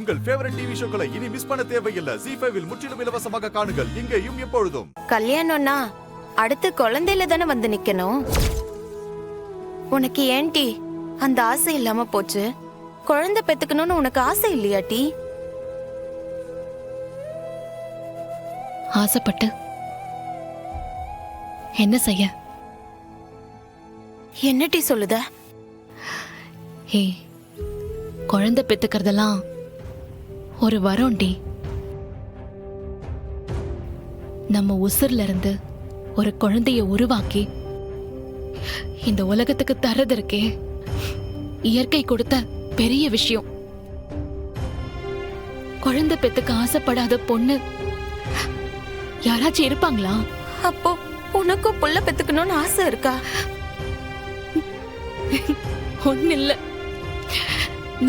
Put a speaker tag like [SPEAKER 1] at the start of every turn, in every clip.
[SPEAKER 1] உங்கள் favourite TV ஷோக்களை இனி miss பண்ண தேவையில்லை. ZEE5 இல் முற்றிலும் இலவசமாக காணுங்கள். இங்கேயும் எப்பொழுதும்.
[SPEAKER 2] கல்யாணம்னா அடுத்து குழந்தையில தானே வந்து நிக்கணும். உனக்கு ஏன்டி அந்த ஆசை இல்லாம போச்சு? குழந்தை பெத்துக்கணும்னு உனக்கு ஆசை இல்லையாட்டி?
[SPEAKER 3] ஆசைப்பட்டு என்ன செய்ய?
[SPEAKER 2] என்னடி சொல்லுத?
[SPEAKER 3] ஹே, குழந்தை பெத்துக்கிறதெல்லாம் ஒரு வரோண்டி. நம்ம உசுர்ல இருந்து ஒரு குழந்தைய உருவாக்கி இந்த உலகத்துக்கு தர்றது இருக்கே, இயற்கை கொடுத்த பெரிய விஷயம். குழந்தை பெத்துக்க ஆசைப்படாத பொண்ணு யாராச்சும் இருப்பாங்களா?
[SPEAKER 2] அப்போ உனக்கும் புள்ள பெத்துக்கணும்னு ஆசை இருக்கா?
[SPEAKER 3] ஒண்ணு இல்ல,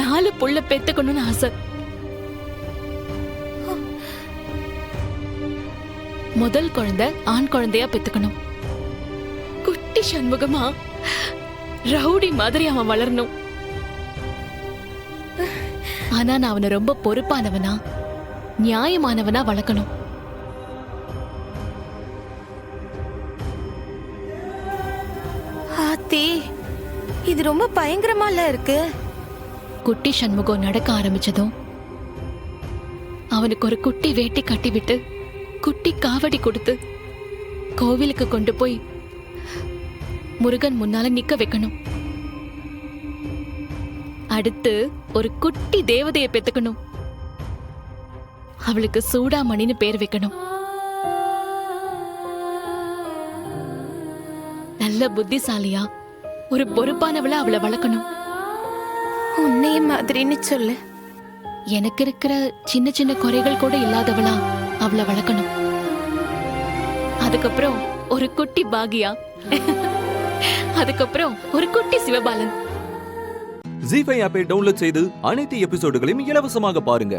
[SPEAKER 3] 4 புள்ள பெத்துக்கணும்னு ஆசை. முதல் குழந்தை ஆண் குழந்தையா பெத்துக்கணும். குட்டி சண்முகமா ரவுடி மாதிரி அவன் வளரணும். ஆனா நான் அவனை ரொம்ப பொறுப்பானவனா, நியாயமானவனா வளர்க்கணும்.
[SPEAKER 2] ஆத்தி, இது ரொம்ப பயங்கரமால இருக்கு.
[SPEAKER 3] குட்டி சண்முகம் நடக்க ஆரம்பிச்சதும் அவனுக்கு ஒரு குட்டி வேட்டி கட்டிவிட்டு குட்டி காவடி கொடுத்து கோவிலுக்கு கொண்டு போய் முருகன் முன்னால நிக்க வைக்கணும். அடுத்து ஒரு குட்டி தேவதையை பெத்துக்கணும். அவளுக்கு சூடாமணின்னு பேர் வைக்கணும். நல்ல புத்திசாலியா ஒரு பொறுப்பானவளா அவளை வளர்க்கணும்.
[SPEAKER 2] உன்னைய மாதிரின்னு சொல்லு.
[SPEAKER 3] எனக்கு இருக்கிற சின்ன சின்ன குறைகள் கூட இல்லாதவளா அவளை வளர்க்கணும். அதுக்கப்புறம் ஒரு குட்டி பாகியா, அதுக்கப்புறம் ஒரு குட்டி சிவபாலன்.
[SPEAKER 4] ZEE5 ஆப்பை டவுன்லோட் செய்து அனைத்து எபிசோடுகளையும் இலவசமாக பாருங்க.